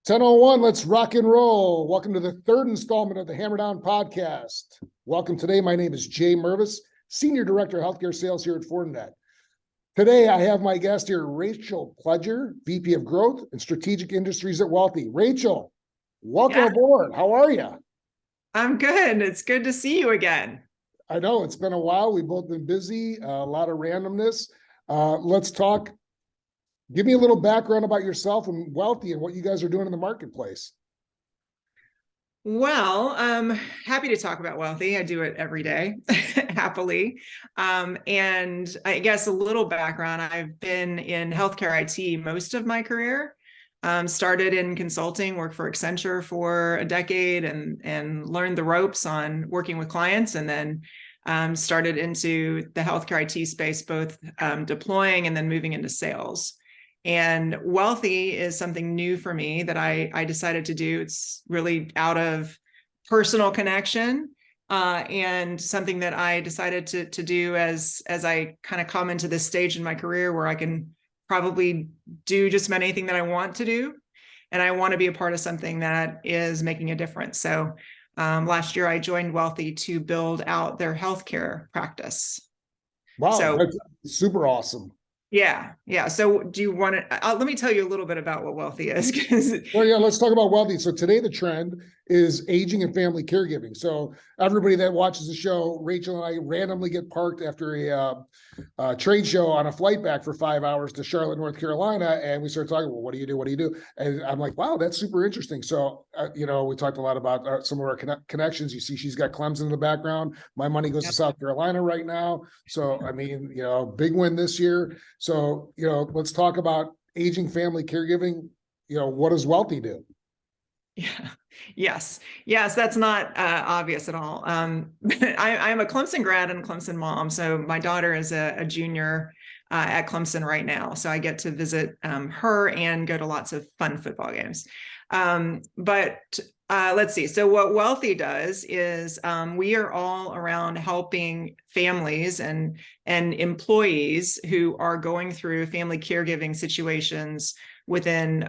10:01, let's rock and roll. Welcome to the third installment of the Hammerdown podcast. Welcome today. My name is Jay Mervis, Senior Director of Healthcare Sales here at Fortinet. Today, I have my guest here, Rachel Pledger, VP of Growth and Strategic Industries at Wellthy. Rachel, welcome aboard. How are you? I'm good. It's good to see you again. I know it's been a while. We've both been busy, a lot of randomness. Let's talk. Give me a little background about yourself and Wellthy and what you guys are doing in the marketplace. Well, I'm happy to talk about Wellthy. I do it every day, happily. And I guess a little background, I've been in healthcare IT most of my career. Started in consulting, worked for Accenture for a decade and learned the ropes on working with clients, and then started into the healthcare IT space, both deploying and then moving into sales. And Wellthy is something new for me that I decided to do. It's really out of personal connection and something that I decided to do as I kind of come into this stage in my career where I can probably do just about anything that I want to do. And I want to be a part of something that is making a difference. So last year I joined Wellthy to build out their healthcare practice. Wow, so, that's super awesome. Yeah. So do you want to, let me tell you a little bit about what Wellthy is. Well, yeah, let's talk about Wellthy. So today the trend is aging and family caregiving. So everybody that watches the show, Rachel and I randomly get parked after a trade show on a flight back for 5 hours to Charlotte, North Carolina. And we start talking, well, what do you do? What do you do? And I'm like, wow, that's super interesting. So, we talked a lot about some of our connections. You see, she's got Clemson in the background. My money goes to South Carolina right now. So, I mean, big win this year. So, let's talk about aging family caregiving. What does Wellthy do? Yeah. Yes. That's not obvious at all. I'm a Clemson grad and Clemson mom. So my daughter is a junior at Clemson right now. So I get to visit her and go to lots of fun football games. But let's see. So what Wellthy does is we are all around helping families and employees who are going through family caregiving situations within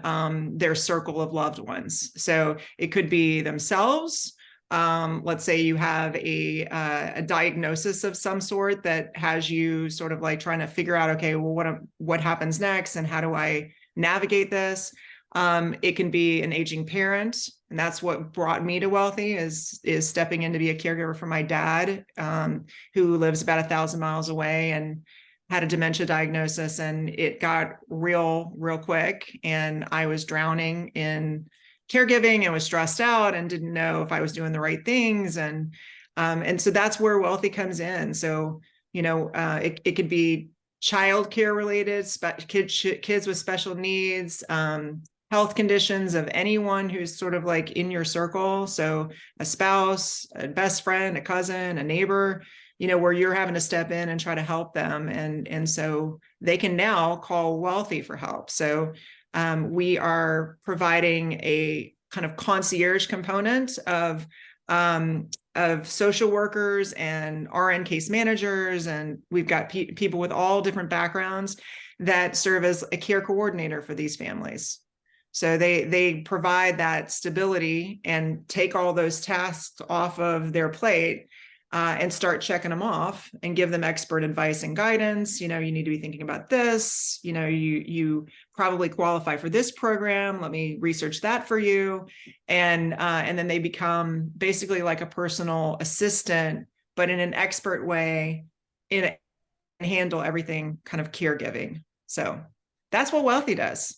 their circle of loved ones. So it could be themselves. Let's say you have a diagnosis of some sort that has you sort of like trying to figure out, okay, well, what happens next and how do I navigate this? It can be an aging parent, and that's what brought me to Wellthy is stepping in to be a caregiver for my dad, who lives about 1,000 miles away and had a dementia diagnosis, and it got real quick. And I was drowning in caregiving and was stressed out and didn't know if I was doing the right things. And so that's where Wellthy comes in. So, it could be childcare related, kids with special needs, health conditions of anyone who's sort of like in your circle. So a spouse, a best friend, a cousin, a neighbor, where you're having to step in and try to help them. And so they can now call Wellthy for help. So we are providing a kind of concierge component of social workers and RN case managers. And we've got people with all different backgrounds that serve as a care coordinator for these families. So they provide that stability and take all those tasks off of their plate and start checking them off and give them expert advice and guidance. You need to be thinking about this. You probably qualify for this program. Let me research that for you. And then they become basically like a personal assistant, but in an expert way, and handle everything kind of caregiving. So that's what Wellthy does.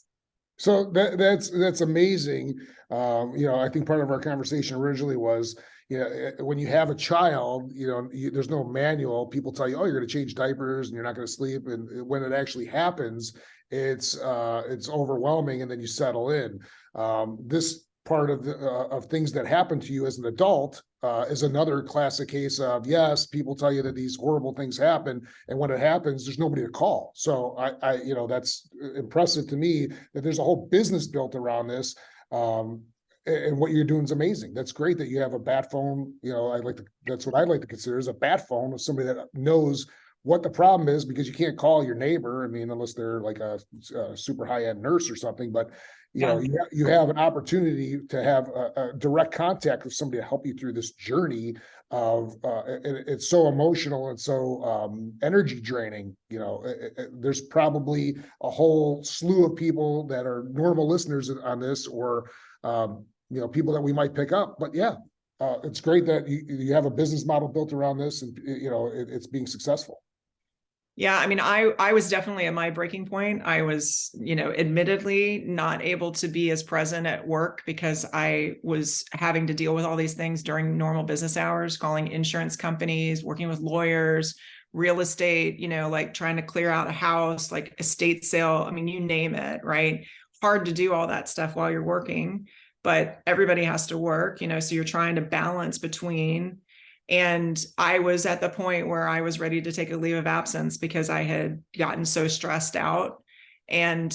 So that's amazing. I think part of our conversation originally was, when you have a child, there's no manual. People tell you, oh, you're going to change diapers and you're not going to sleep. And when it actually happens, it's overwhelming, and then you settle in. This part of things that happen to you as an adult is another classic case of, yes, people tell you that these horrible things happen, and when it happens, there's nobody to call. So I that's impressive to me that there's a whole business built around this. And what you're doing is amazing. That's great that you have a bat phone. That's what I'd like to consider is a bat phone of somebody that knows what the problem is, because you can't call your neighbor. I mean, unless they're like a super high-end nurse or something, but Yeah. you have an opportunity to have a direct contact with somebody to help you through this journey of it's so emotional and so energy draining. There's probably a whole slew of people that are normal listeners on this, or people that we might pick up. But yeah, it's great that you have a business model built around this, and it's being successful. Yeah, I mean, I was definitely at my breaking point. I was, admittedly not able to be as present at work because I was having to deal with all these things during normal business hours, calling insurance companies, working with lawyers, real estate, like trying to clear out a house, like estate sale. I mean, you name it, right? Hard to do all that stuff while you're working, but everybody has to work, so you're trying to balance between. And I was at the point where I was ready to take a leave of absence because I had gotten so stressed out and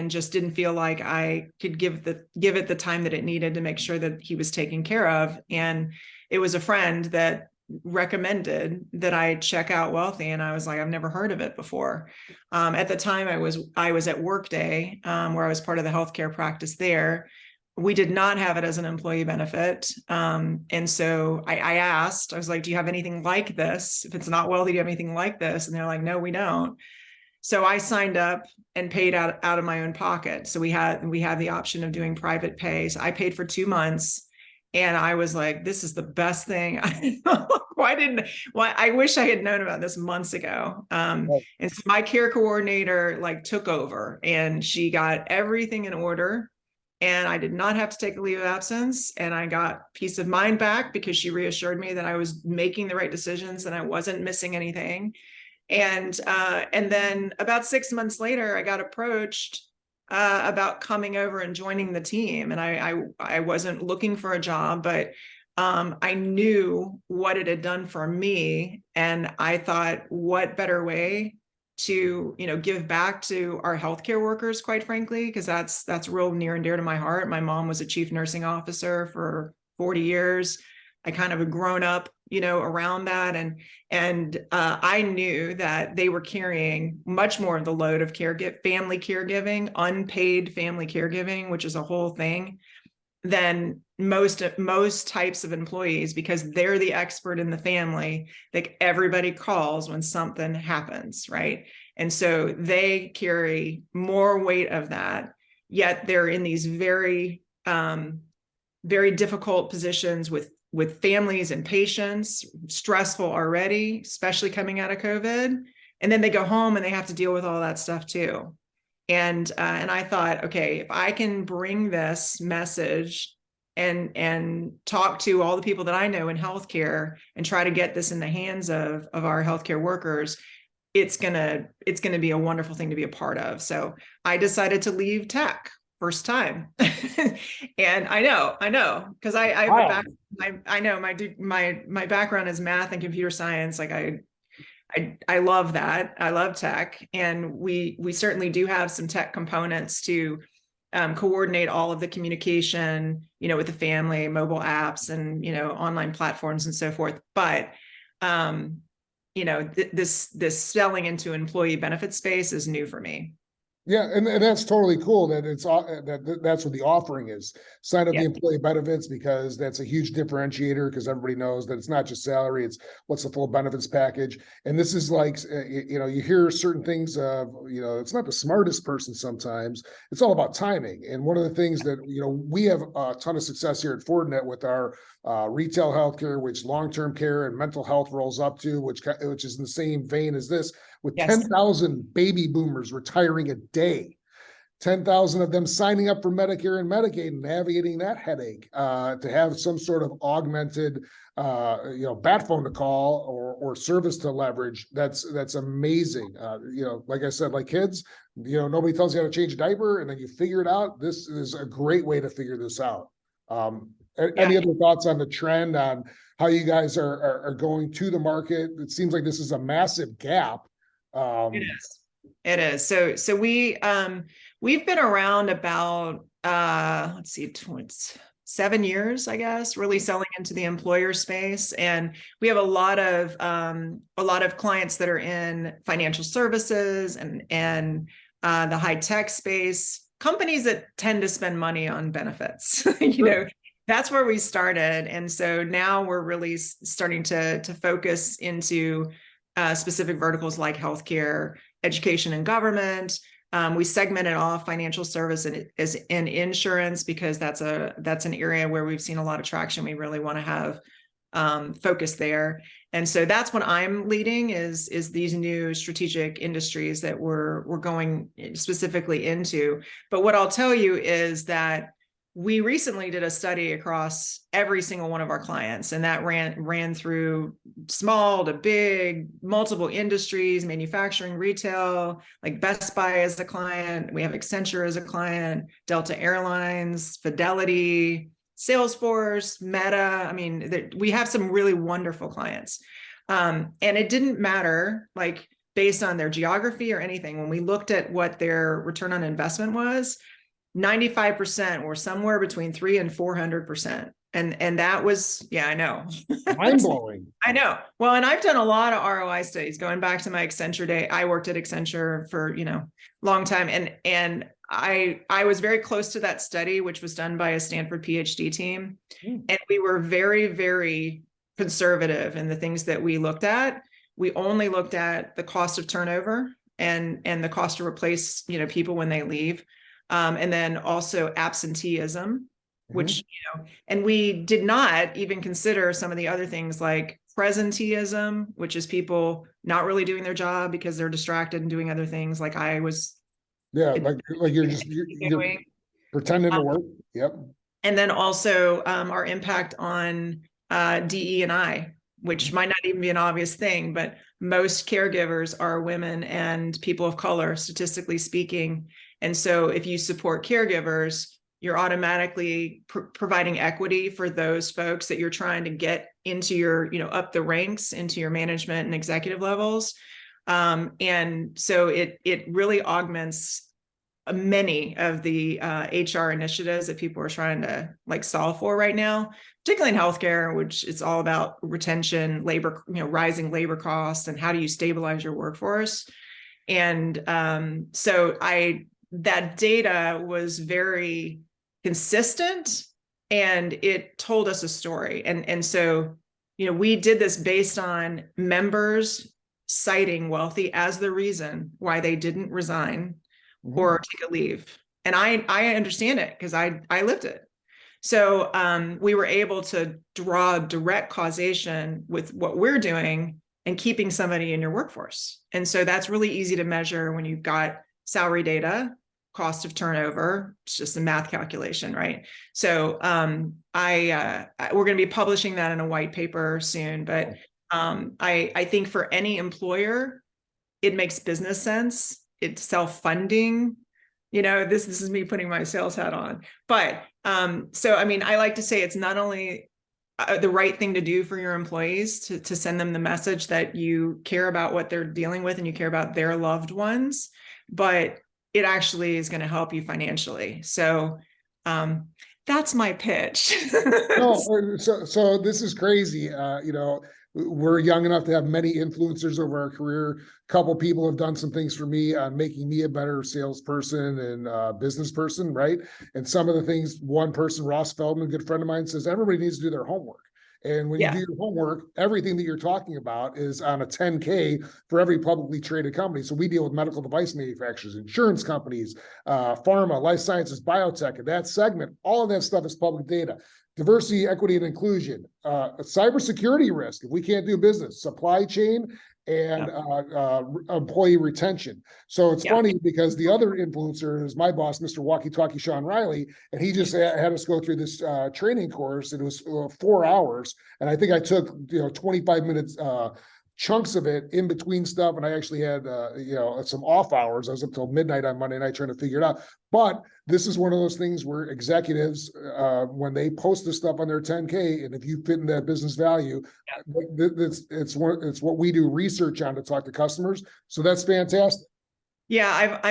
just didn't feel like I could give it the time that it needed to make sure that he was taken care of. And it was a friend that recommended that I check out Wellthy, and I was like, I've never heard of it before. At the time, I was at Workday, where I was part of the healthcare practice there. We did not have it as an employee benefit. And so I asked, I was like, do you have anything like this? If it's not Wellthy, do you have anything like this? And they're like, no, we don't. So I signed up and paid out of my own pocket. So we had the option of doing private pay. So I paid for 2 months, and I was like, this is the best thing. Why I wish I had known about this months ago. And so my care coordinator took over, and she got everything in order. And I did not have to take a leave of absence, and I got peace of mind back because she reassured me that I was making the right decisions and I wasn't missing anything. And then about 6 months later, I got approached about coming over and joining the team. And I wasn't looking for a job, but I knew what it had done for me, and I thought, what better way to give back to our healthcare workers, quite frankly, because that's real near and dear to my heart. My mom was a chief nursing officer for 40 years. I kind of had grown up around that, and I knew that they were carrying much more of the load of family caregiving, unpaid family caregiving, which is a whole thing, than most types of employees, because they're the expert in the family that everybody calls when something happens, right? And so they carry more weight of that, yet they're in these very very difficult positions with families and patients, stressful already, especially coming out of COVID. And then they go home and they have to deal with all that stuff too. And I thought, okay, if I can bring this message and talk to all the people that I know in healthcare and try to get this in the hands of our healthcare workers, it's gonna be a wonderful thing to be a part of. So I decided to leave tech first time. And I know, because I have Wow. I know my background is math and computer science. I love that. I love tech, and we certainly do have some tech components to coordinate all of the communication, with the family, mobile apps, and online platforms and so forth. But this selling into employee benefit space is new for me. Yeah, and that's totally cool that that's what the offering is. Sign up Yeah. the employee benefits, because that's a huge differentiator, because everybody knows that it's not just salary, it's what's the full benefits package. And this is like, you hear certain things of, it's not the smartest person sometimes. It's all about timing. And one of the things that, we have a ton of success here at Fortinet with our retail healthcare, which long-term care and mental health rolls up to, which is in the same vein as this, with Yes. 10,000 baby boomers retiring a day, 10,000 of them signing up for Medicare and Medicaid and navigating that headache, to have some sort of augmented, bat phone to call or service to leverage. That's amazing. Like I said, like kids, nobody tells you how to change a diaper, and then you figure it out. This is a great way to figure this out. Any other thoughts on the trend, on how you guys are going to the market? It seems like this is a massive gap. It is. It is. So we've been around about let's see, 7 years, I guess, really selling into the employer space. And we have a lot of clients that are in financial services and the high tech space, companies that tend to spend money on benefits. That's where we started. And so now we're really starting to focus into specific verticals like healthcare, education, and government. We segmented off financial service as in insurance because that's an area where we've seen a lot of traction. We really want to have focus there. And so that's what I'm leading is these new strategic industries that we're going specifically into. But what I'll tell you is that we recently did a study across every single one of our clients, and that ran through small to big, multiple industries, manufacturing, retail, like Best Buy as a client. We have Accenture as a client, Delta Airlines, Fidelity, Salesforce, Meta. I mean, we have some really wonderful clients. And it didn't matter, like, based on their geography or anything. When we looked at what their return on investment was, 95% were somewhere between 300% and 400%. And that was, yeah, I know. Mind blowing. I know. Well, and I've done a lot of ROI studies going back to my Accenture day. I worked at Accenture for, long time. And I was very close to that study, which was done by a Stanford PhD team. And we were very, very conservative in the things that we looked at. We only looked at the cost of turnover and the cost to replace, people when they leave. And then also absenteeism, which, and we did not even consider some of the other things like presenteeism, which is people not really doing their job because they're distracted and doing other things like I was. Yeah, like you're pretending to work. Yep. And then also our impact on DE&I, which might not even be an obvious thing, but most caregivers are women and people of color, statistically speaking. And so if you support caregivers, you're automatically providing equity for those folks that you're trying to get into your, up the ranks into your management and executive levels. And so it really augments many of the HR initiatives that people are trying to solve for right now, particularly in healthcare, which it's all about retention, labor, rising labor costs, and how do you stabilize your workforce. And so that data was very consistent and it told us a story. And so, we did this based on members citing Wellthy as the reason why they didn't resign or take a leave. And I understand it because I lived it. So we were able to draw direct causation with what we're doing and keeping somebody in your workforce. And so that's really easy to measure when you've got salary data, cost of turnover. It's just a math calculation, right? So we're going to be publishing that in a white paper soon. But I think for any employer, it makes business sense. It's self-funding. This is me putting my sales hat on. But so, I like to say it's not only the right thing to do for your employees to send them the message that you care about what they're dealing with and you care about their loved ones, but it actually is going to help you financially. So that's my pitch. No, so this is crazy. We're young enough to have many influencers over our career. A couple people have done some things for me on making me a better salesperson and business person, right? And some of the things, one person, Ross Feldman, a good friend of mine, says everybody needs to do their homework. And when you do your homework, everything that you're talking about is on a 10K for every publicly traded company. So we deal with medical device manufacturers, insurance companies, pharma, life sciences, biotech, and that segment, all of that stuff is public data. Diversity, equity, and inclusion, cybersecurity risk, if we can't do business, supply chain, and employee retention. So it's funny because the other influencer is my boss, Mr. Walkie Talkie Sean Riley, and he just had us go through this training course. And it was 4 hours, and I think I took 25 minutes chunks of it in between stuff, and I actually had some off hours. I was up till midnight on Monday night trying to figure it out. But this is one of those things where executives, when they post this stuff on their 10K, and if you fit in that business value, it's what we do research on to talk to customers. So that's fantastic. Yeah,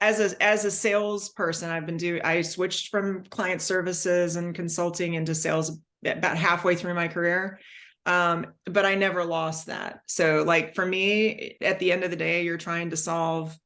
as a salesperson, I switched from client services and consulting into sales about halfway through my career. But I never lost that. So like for me, at the end of the day, you're trying to solve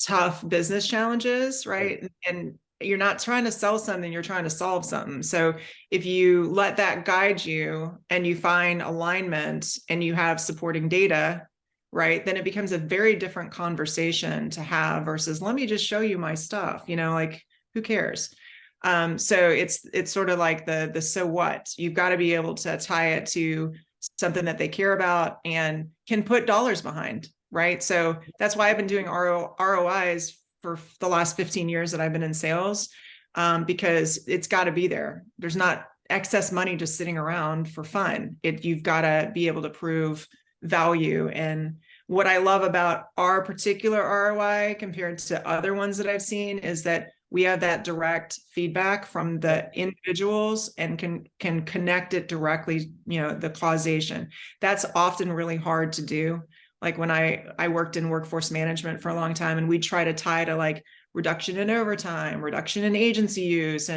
tough business challenges, right? And you're not trying to sell something, you're trying to solve something. So if you let that guide you and you find alignment and you have supporting data, right, then it becomes a very different conversation to have versus let me just show you my stuff, like who cares? So it's sort of like the so what. You've got to be able to tie it to something that they care about and can put dollars behind, right? So that's why I've been doing ROIs for the last 15 years that I've been in sales, because it's got to be there. There's not excess money just sitting around for fun. You've got to be able to prove value. And what I love about our particular ROI compared to other ones that I've seen is that we have that direct feedback from the individuals and can connect it directly, the causation. That's often really hard to do. Like when I worked in workforce management for a long time, and we try to tie to like reduction in overtime, reduction in agency use,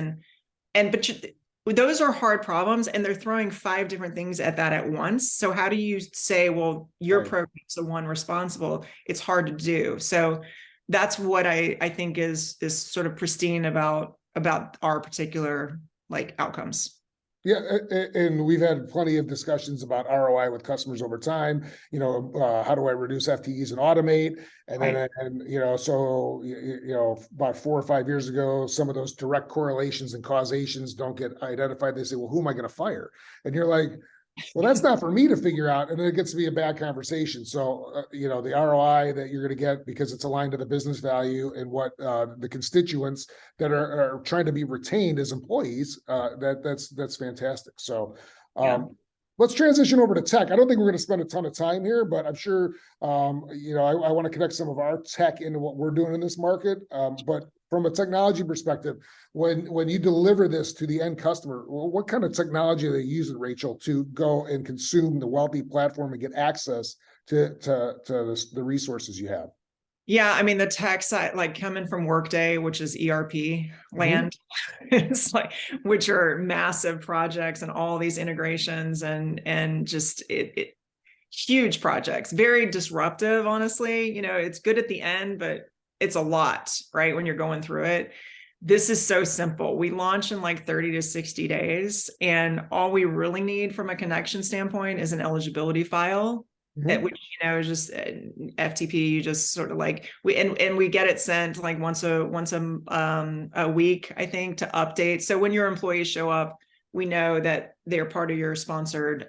but those are hard problems, and they're throwing 5 different things at that at once. So how do you say, well, your program's the one responsible? It's hard to do. So that's what I think is sort of pristine about our particular like outcomes. Yeah, and we've had plenty of discussions about ROI with customers over time. How do I reduce FTEs and automate? And then, so about 4 or 5 years ago, some of those direct correlations and causations don't get identified. They say, "Well, who am I going to fire?" And you're like, "Well, that's not for me to figure out." And then it gets to be a bad conversation. So, the ROI that you're going to get because it's aligned to the business value and what the constituents that are trying to be retained as employees, that's fantastic. So, let's transition over to tech. I don't think we're going to spend a ton of time here, but I'm sure, I want to connect some of our tech into what we're doing in this market. But from a technology perspective, when you deliver this to the end customer, what kind of technology are they using, Rachel, to go and consume the Wellthy platform and get access to the resources you have? Yeah, I mean the tech side, like coming from Workday, which is ERP land, it's like, which are massive projects and all these integrations and just huge projects, very disruptive, honestly. It's good at the end, but it's a lot, right? When you're going through it. This is so simple. We launch in like 30 to 60 days. And all we really need from a connection standpoint is an eligibility file. That which is just FTP. You just sort of like we get it sent like once a week, I think, to update. So when your employees show up, we know that they're part of your sponsored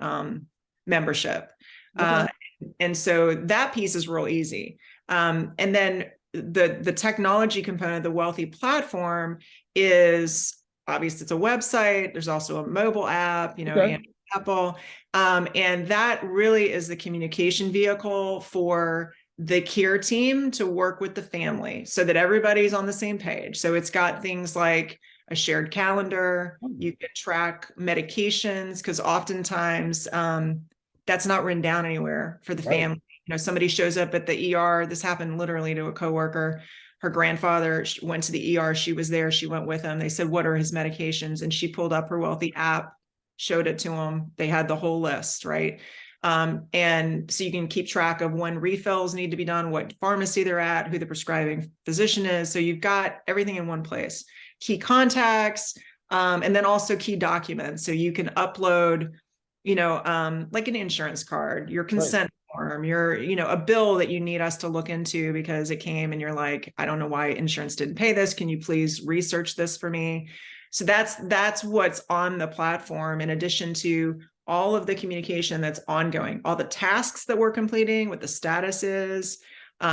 membership. And so that piece is real easy. And then the technology component of the Wellthy platform is obviously it's a website. There's also a mobile app, and Apple. And that really is the communication vehicle for the care team to work with the family so that everybody's on the same page. So it's got things like a shared calendar. You can track medications because oftentimes that's not written down anywhere for the family. Somebody shows up at the ER. This happened literally to a coworker. Her grandfather went to the ER. She was there. She went with him. They said, "What are his medications?" And she pulled up her Wellthy app, showed it to them. They had the whole list, right? And so you can keep track of when refills need to be done, what pharmacy they're at, who the prescribing physician is. So you've got everything in one place. Key contacts, and then also key documents. So you can upload, like an insurance card, your consent form, your, a bill that you need us to look into because it came and you're like, I don't know why insurance didn't pay this. Can you please research this for me? So that's what's on the platform, in addition to all of the communication that's ongoing, all the tasks that we're completing, what the status is.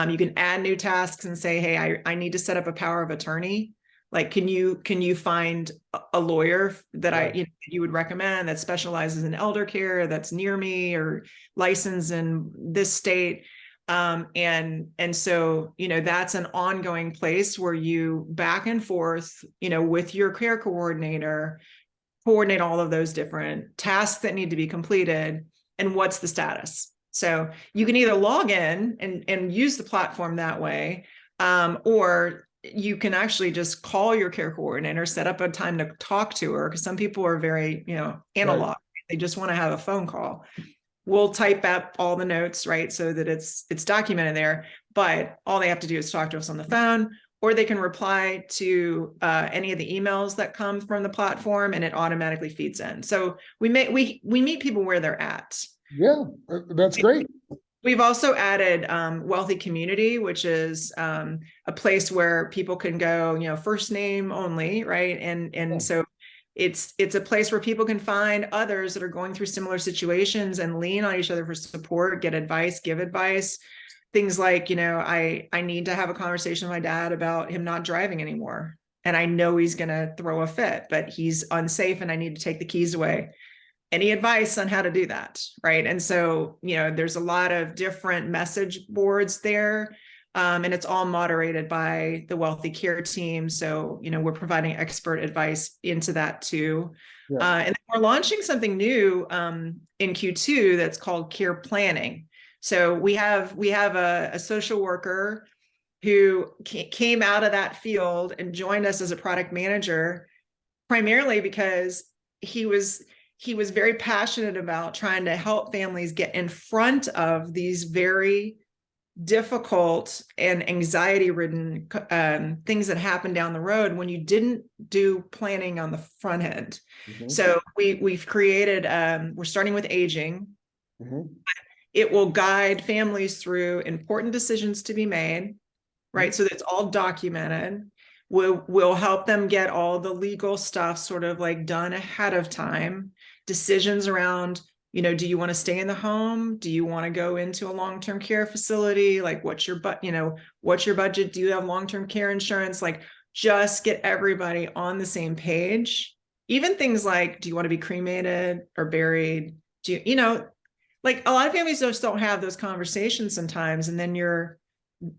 You can add new tasks and say, hey, I need to set up a power of attorney. Like, can you find a lawyer that you would recommend that specializes in elder care that's near me or licensed in this state? And so, that's an ongoing place where you back and forth, with your care coordinator, coordinate all of those different tasks that need to be completed and what's the status. So you can either log in and use the platform that way, or you can actually just call your care coordinator, set up a time to talk to her, because some people are very, analog. Right. They just want to have a phone call. We'll type up all the notes, right, so that it's documented there. But all they have to do is talk to us on the phone, or they can reply to any of the emails that come from the platform, and it automatically feeds in. So we meet people where they're at. Yeah, that's great. We've also added Wellthy Community, which is a place where people can go, first name only, right? And so it's a place where people can find others that are going through similar situations and lean on each other for support, get advice, give advice. Things like, I need to have a conversation with my dad about him not driving anymore. And I know he's going to throw a fit, but he's unsafe and I need to take the keys away. Any advice on how to do that, right? And so, there's a lot of different message boards there, and it's all moderated by the Wellthy Care team. So, we're providing expert advice into that too. Yeah. And we're launching something new in Q2 that's called care planning. So we have a social worker who came out of that field and joined us as a product manager, primarily because he was very passionate about trying to help families get in front of these very difficult and anxiety-ridden things that happen down the road when you didn't do planning on the front end. Mm-hmm. So we've created, we're starting with aging. Mm-hmm. It will guide families through important decisions to be made, right? Mm-hmm. So that's all documented. We'll help them get all the legal stuff sort of like done ahead of time. Decisions around, do you want to stay in the home? Do you want to go into a long-term care facility? Like, what's your budget? Do you have long-term care insurance? Like, just get everybody on the same page. Even things like, do you want to be cremated or buried? Like a lot of families just don't have those conversations sometimes. And then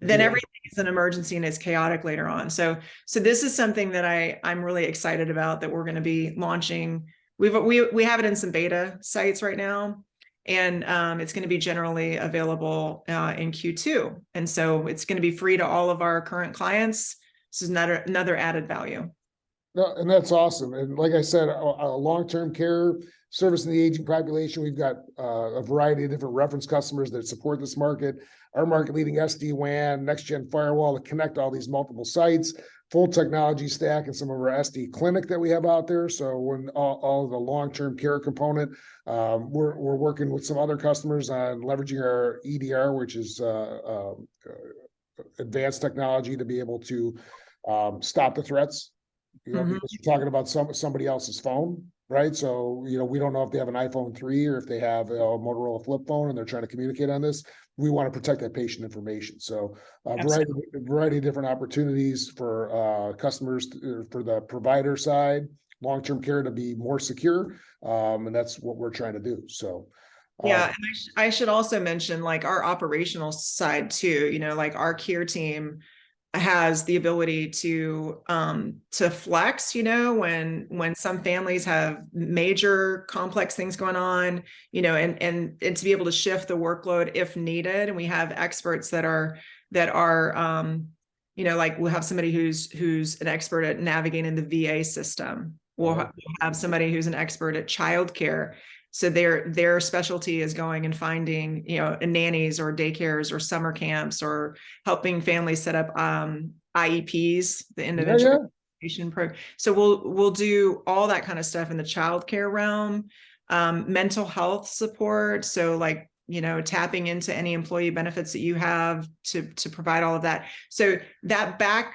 everything is an emergency and it's chaotic later on. So this is something that I'm really excited about, that we're going to be launching. We have it in some beta sites right now, and it's going to be generally available in Q2. And so it's going to be free to all of our current clients. This is another added value. No, and that's awesome. And like I said, a long-term care service in the aging population. We've got a variety of different reference customers that support this market. Our market-leading SD-WAN, next-gen firewall to connect all these multiple sites, full technology stack, and some of our SD clinic that we have out there. So when all the long-term care component, we're working with some other customers on leveraging our EDR, which is advanced technology to be able to stop the threats. Because you're talking about somebody else's phone, right? So, we don't know if they have an iPhone 3 or if they have a Motorola flip phone and they're trying to communicate on this. We want to protect that patient information. So variety of different opportunities for customers, for the provider side, long-term care to be more secure. And that's what we're trying to do. So yeah, and I should also mention like our operational side too, like our care team has the ability to flex, when some families have major complex things going on, and to be able to shift the workload if needed. And we have experts that are like we'll have somebody who's an expert at navigating the VA system. We'll have somebody who's an expert at childcare. So their specialty is going and finding, nannies or daycares or summer camps, or helping families set up IEPs, the individual program. So we'll do all that kind of stuff in the childcare realm, mental health support. So like, tapping into any employee benefits that you have to provide all of that. So that back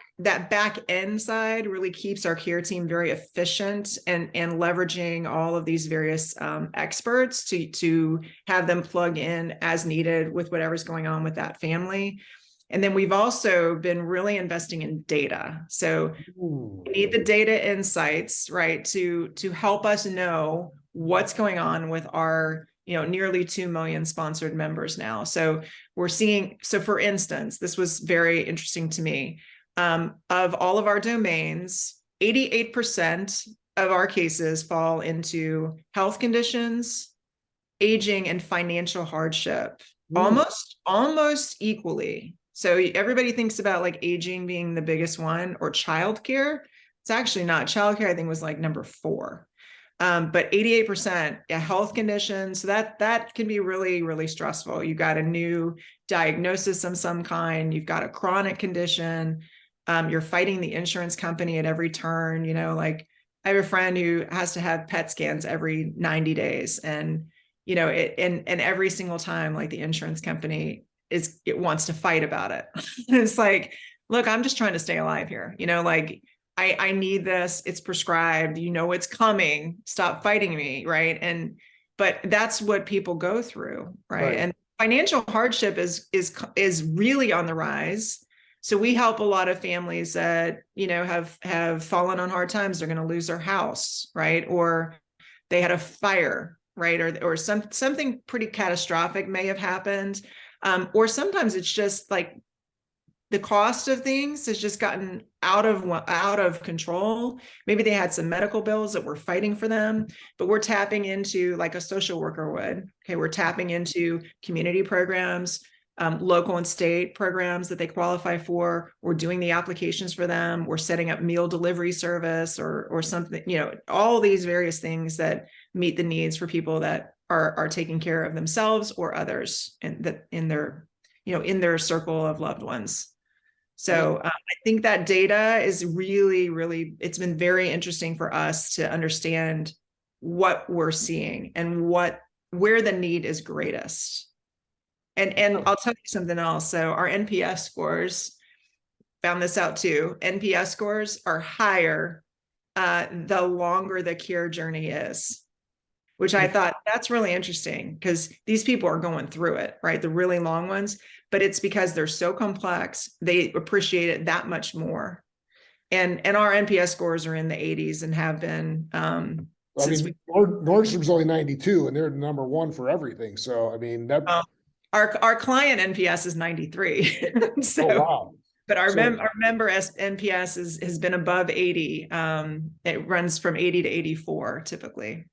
end side really keeps our care team very efficient and leveraging all of these various experts to have them plug in as needed with whatever's going on with that family. And then we've also been really investing in data. So we need the data insights, right, to help us know what's going on with our nearly 2 million sponsored members now. So for instance, this was very interesting to me. Of all of our domains, 88% of our cases fall into health conditions, aging, and financial hardship, almost equally. So everybody thinks about like aging being the biggest one, or childcare. It's actually not. Childcare, I think, was like number 4. But 88% health conditions. So that can be really, really stressful. You got a new diagnosis of some kind. You've got a chronic condition. You're fighting the insurance company at every turn. Like I have a friend who has to have PET scans every 90 days, and and every single time, like the insurance company it wants to fight about it. It's like, look, I'm just trying to stay alive here. Like I need this. It's prescribed. It's coming. Stop fighting me, right? But that's what people go through, right? And financial hardship is really on the rise. So we help a lot of families that have fallen on hard times. They're going to lose their house, right? Or they had a fire, right? Or something pretty catastrophic may have happened. Or sometimes it's just like the cost of things has just gotten out of control. Maybe they had some medical bills that were fighting for them, but we're tapping into, like a social worker would. Okay, we're tapping into community programs, local and state programs that they qualify for. We're doing the applications for them. We're setting up meal delivery service or something. All these various things that meet the needs for people that are taking care of themselves or others, and that in their circle of loved ones. So I think that data is really, really, it's been very interesting for us to understand what we're seeing and where the need is greatest. And I'll tell you something else. So our NPS scores, found this out too. NPS scores are higher the longer the care journey is, which I thought that's really interesting, because these people are going through it, right? The really long ones, but it's because they're so complex, they appreciate it that much more. And our NPS scores are in the 80s and have been Nordstrom's only 92 and they're number 1 for everything. So, I mean, that our client NPS is 93. So, oh, wow. But our member NPS has been above 80. It runs from 80 to 84 typically.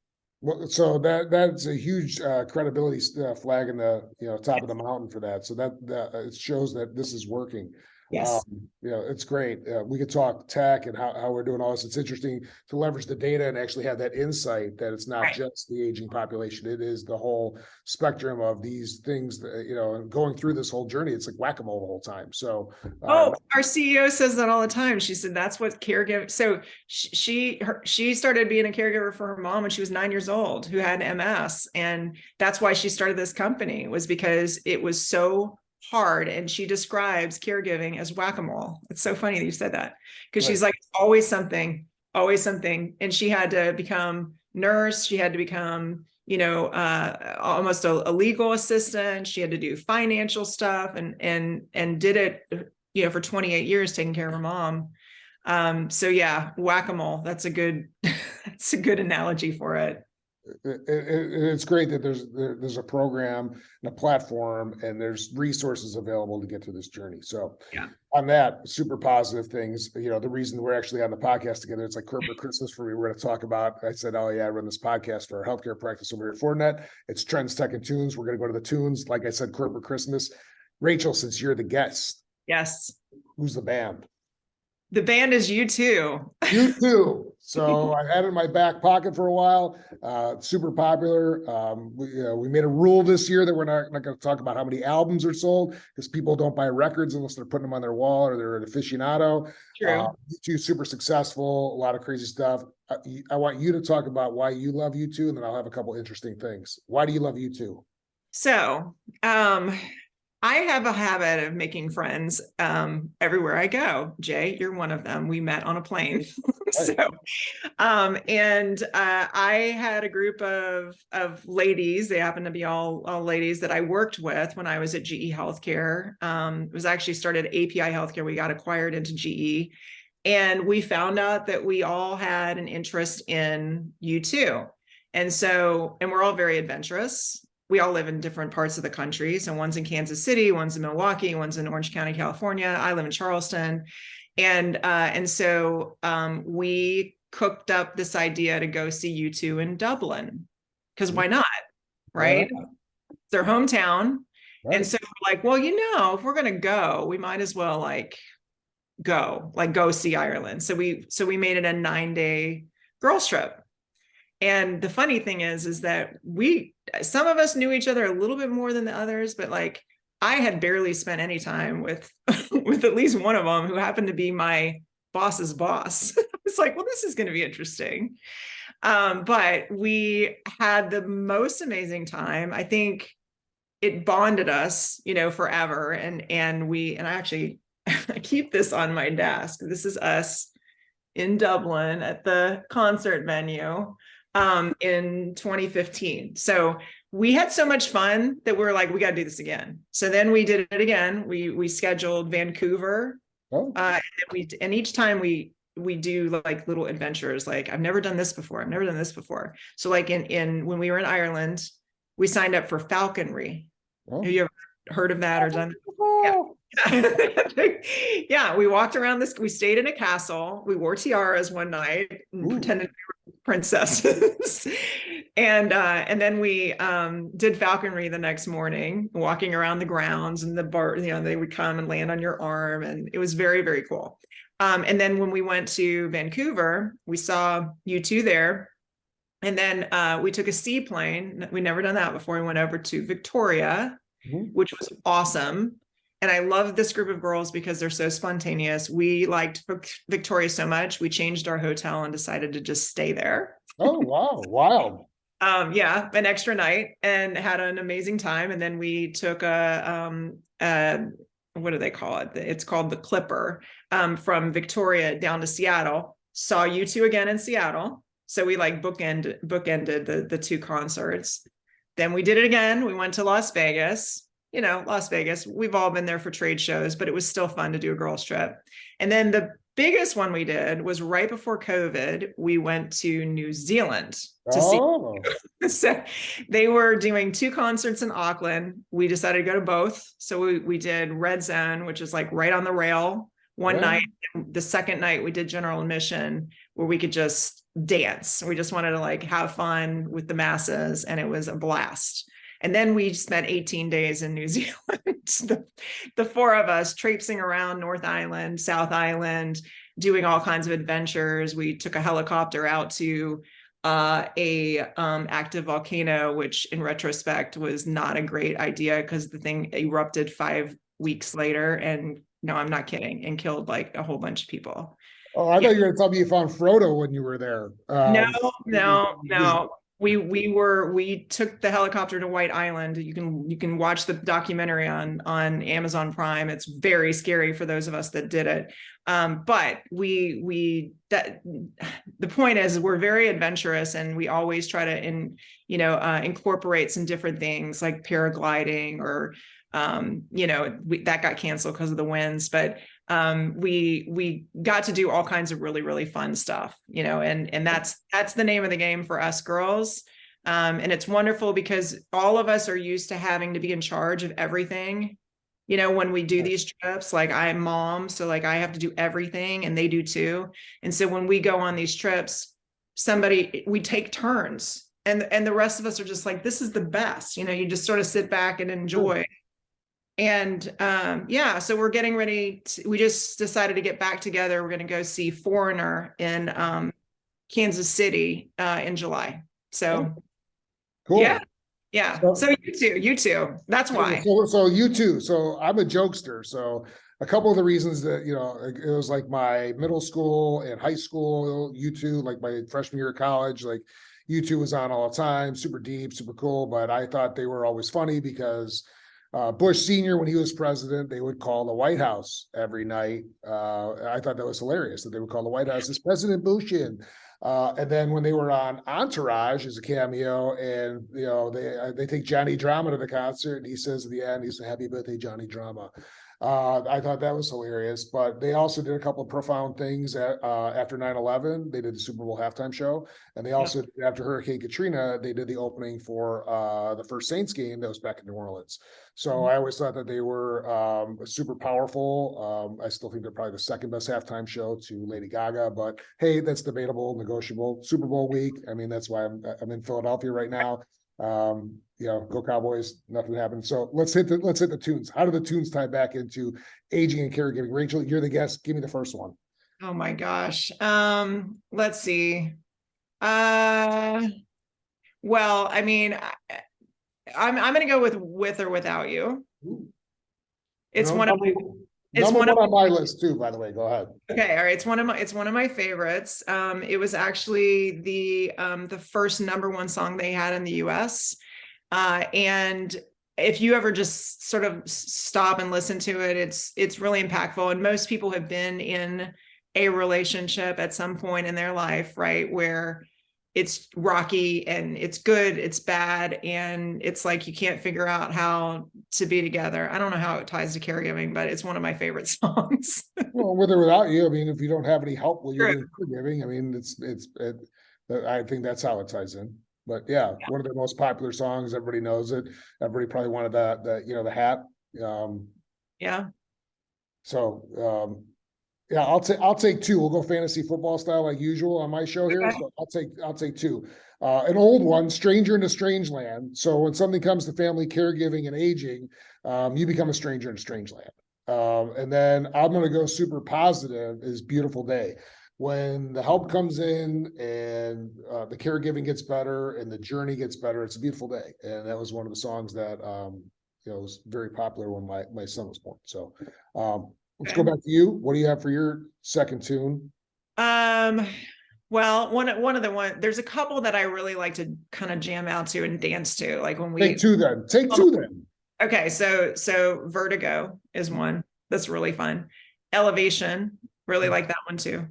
Well, so that's a huge credibility flag in the top of the mountain for that. So that it shows that this is working. Yes. It's great. We could talk tech and how we're doing all this. It's interesting to leverage the data and actually have that insight that it's not just the aging population. It is the whole spectrum of these things that, and going through this whole journey, it's like whack-a-mole the whole time. So, our CEO says that all the time. She said, that's what caregiving. So she started being a caregiver for her mom when she was 9 years old, who had MS. And that's why she started this company, was because it was so hard. And she describes caregiving as whack-a-mole. It's so funny that you said that, because she's like, always something. And she had to become nurse. She had to become, almost a legal assistant. She had to do financial stuff and did it, for 28 years, taking care of her mom. So yeah, whack-a-mole. That's a good analogy for it. It's great that there's a program and a platform and there's resources available to get through this journey. So on that, super positive things, the reason we're actually on the podcast together, it's like corporate Christmas for me. We're going to talk about, I said, oh yeah, I run this podcast for our healthcare practice over here at Fortinet. It's Trends, Tech, and Tunes. We're going to go to the tunes. Like I said, corporate Christmas. Rachel, since you're the guest. Yes. Who's the band? The band is U2. U2. So I had it in my back pocket for a while. Super popular. We made a rule this year that we're not going to talk about how many albums are sold, because people don't buy records unless they're putting them on their wall or they're an aficionado. True. U2 super successful, a lot of crazy stuff. I want you to talk about why you love U2, and then I'll have a couple interesting things. Why do you love U2? So, I have a habit of making friends everywhere I go. Jay, you're one of them. We met on a plane. So, I had a group of ladies. They happened to be all ladies that I worked with when I was at GE Healthcare. It was actually started API Healthcare. We got acquired into GE, and we found out that we all had an interest in U2. And we're all very adventurous. We all live in different parts of the country. So one's in Kansas City, one's in Milwaukee, one's in Orange County, California. I live in Charleston. And so we cooked up this idea to go see U2 in Dublin, because why not? Right? It's their hometown. And Right. so we're like, well, if we're going to go, we might as well go see Ireland. So we made it a 9-day girls trip. And the funny thing is that some of us knew each other a little bit more than the others, but like I had barely spent any time with with at least one of them, who happened to be my boss's boss. It's like, well, this is going to be interesting. But we had the most amazing time. I think it bonded us, forever. And I actually I keep this on my desk. This is us in Dublin at the concert venue in 2015. So we had so much fun that we were like, we got to do this again. So then we did it again. We scheduled Vancouver, Oh, and each time we do like little adventures. Like, I've never done this before. I've never done this before. So like in when we were in Ireland, we signed up for falconry. Have oh. you ever heard of that or done? Yeah. Yeah, we walked around we stayed in a castle. We wore tiaras one night and Ooh. pretended we were princesses. And then we did falconry the next morning, walking around the grounds, and the bar, they would come and land on your arm, and it was very, very cool. And then when we went to Vancouver, we saw U2 there. And then we took a seaplane. We never done that before. We went over to Victoria, Mhm. which was awesome. And I love this group of girls because they're so spontaneous. We liked Victoria so much, we changed our hotel and decided to just stay there. Oh, wow. Wild. Yeah, an extra night, and had an amazing time. And then we took what do they call it? It's called the Clipper, from Victoria down to Seattle. Saw U2 again in Seattle. So we like bookended the two concerts. Then we did it again. We went to Las Vegas. Las Vegas, we've all been there for trade shows, but it was still fun to do a girls trip. And then the biggest one we did was right before COVID. We went to New Zealand to see. Oh, So they were doing 2 concerts in Auckland. We decided to go to both. So we did Red Zone, which is like right on the rail, one yeah. night. The second night we did general admission, where we could just dance. We just wanted to like have fun with the masses, and it was a blast. And then we spent 18 days in New Zealand, the 4 of us traipsing around North Island, South Island, doing all kinds of adventures. We took a helicopter out to a active volcano, which in retrospect was not a great idea, because the thing erupted 5 weeks later, and no, I'm not kidding, and killed like a whole bunch of people. Oh, I Yeah. thought you were going to tell me you found Frodo when you were there. No, no. We took the helicopter to White Island. You can watch the documentary on Amazon Prime. It's very scary for those of us that did it. But the point is, we're very adventurous, and we always try to incorporate some different things like paragliding, or that got canceled because of the winds, but we got to do all kinds of really, really fun stuff, and that's the name of the game for us girls. And it's wonderful because all of us are used to having to be in charge of everything. When we do these trips, like I'm mom, so like I have to do everything, and they do too. And so when we go on these trips, we take turns, and the rest of us are just like, this is the best. You just sort of sit back and enjoy. And so we're getting ready we just decided to get back together. We're going to go see Foreigner in Kansas City in July. So Cool. yeah. So, So you too. That's why. So U2. So I'm a jokester. So a couple of the reasons that, it was like my middle school and high school, U2, like my freshman year of college, like U2 was on all the time, super deep, super cool. But I thought they were always funny because Bush Sr., when he was president, they would call the White House every night. I thought that was hilarious that they would call the White House, "Is President Bush in?" And then when they were on Entourage as a cameo, and they take Johnny Drama to the concert, and he says at the end, he said, "Happy birthday, Johnny Drama." I thought that was hilarious. But they also did a couple of profound things after 9/11. They did the Super Bowl halftime show, and they also after Hurricane Katrina, they did the opening for the first Saints game that was back in New Orleans. So I always thought that they were super powerful. I still think they're probably the second best halftime show to Lady Gaga, but hey, that's debatable, negotiable. Super Bowl week. I mean, that's why I'm in Philadelphia right now. Go Cowboys, nothing happened. So let's hit the tunes. How do the tunes tie back into aging and caregiving? Rachel, you're the guest. Give me the first one. Oh my gosh. Let's see. Uh, well, I mean, I'm going to go with or without you. Ooh. It's No, one of my, it's number one of one on my list too, by the way. Go ahead. Okay, all right. It's one of my favorites. It was actually the first number one song they had in the US. And if you ever just sort of stop and listen to it, it's really impactful. And most people have been in a relationship at some point in their life, right? Where it's rocky and it's good, it's bad, and it's like you can't figure out how to be together. I don't know how it ties to caregiving, but it's one of my favorite songs. Well, with or without you, I mean, if you don't have any help while you're True. doing caregiving, I mean, I think that's how it ties in. But yeah, one of their most popular songs. Everybody knows it. Everybody probably wanted the hat. Yeah. So yeah, I'll take two. We'll go fantasy football style like usual on my show here. Okay. So I'll take two. An old one, Stranger in a Strange Land. So when something comes to family caregiving and aging, you become a stranger in a strange land. And then I'm going to go super positive is Beautiful Day. When the help comes in and the caregiving gets better and the journey gets better, it's a beautiful day. And that was one of the songs that was very popular when my son was born. So let's go back to you. What do you have for your second tune? Well, there's a couple that I really like to kind of jam out to and dance to, like when Take two then. Take two then. Okay, so Vertigo is one that's really fun. Elevation, really like that one too.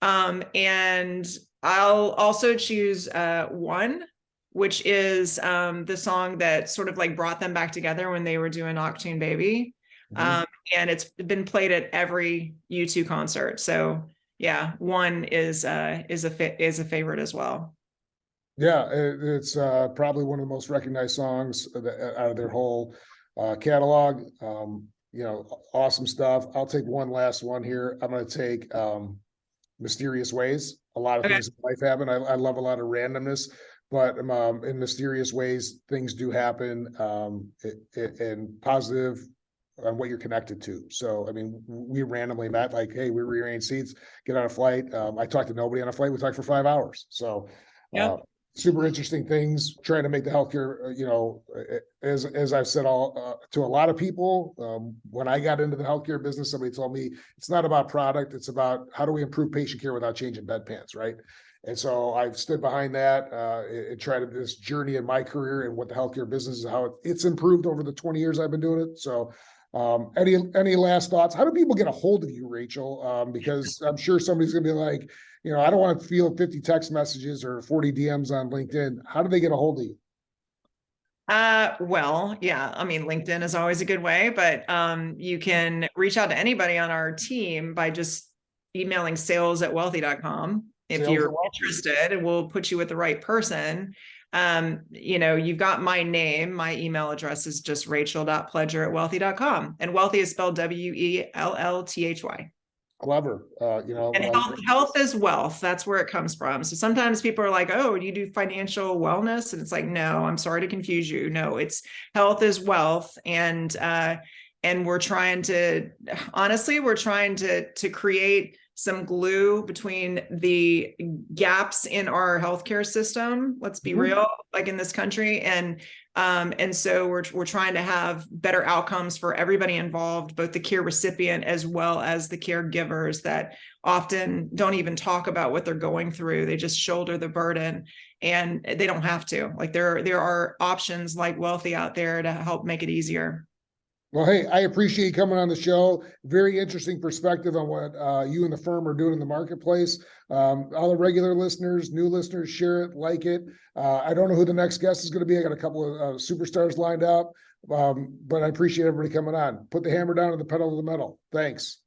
And I'll also choose One, which is the song that sort of like brought them back together when they were doing Octune Baby. And it's been played at every U2 concert. So yeah, One is a favorite as well. Yeah, it's probably one of the most recognized songs out of their whole catalog. Awesome stuff. I'll take one last one here. I'm going to take Mysterious Ways. A lot of things in life happen. I love a lot of randomness, but in mysterious ways, things do happen and positive on what you're connected to. So, I mean, we randomly met, like, hey, we rearrange seats, get on a flight. I talked to nobody on a flight. We talked for 5 hours. So, super interesting things, trying to make the healthcare, as I've said to a lot of people, when I got into the healthcare business, somebody told me it's not about product. It's about how do we improve patient care without changing bedpans, right? And so I've stood behind that and tried this journey in my career and what the healthcare business is, how it's improved over the 20 years I've been doing it. So any last thoughts? How do people get a hold of you, Rachel? Because I'm sure somebody's gonna be like, I don't want to field 50 text messages or 40 DMs on LinkedIn. How do they get a hold of you? Well, yeah, I mean, LinkedIn is always a good way, but you can reach out to anybody on our team by just emailing sales@wellthy.com. If you're interested, we'll put you with the right person. You've got my name. My email address is just rachel.pledger@wellthy.com. And Wellthy is spelled WELLTHY. Clever. And health is wealth. That's where it comes from. So sometimes people are like, oh, do you do financial wellness? And it's like, no, I'm sorry to confuse you. No, it's health is wealth. And we're trying to create some glue between the gaps in our healthcare system. Let's be real, like in this country. And so we're trying to have better outcomes for everybody involved, both the care recipient as well as the caregivers that often don't even talk about what they're going through. They just shoulder the burden, and they don't have to. Like there are options like Wellthy out there to help make it easier. Well, hey, I appreciate you coming on the show. Very interesting perspective on what you and the firm are doing in the marketplace. All the regular listeners, new listeners, share it, like it. I don't know who the next guest is going to be. I got a couple of superstars lined up, but I appreciate everybody coming on. Put the hammer down and the pedal to the metal. Thanks.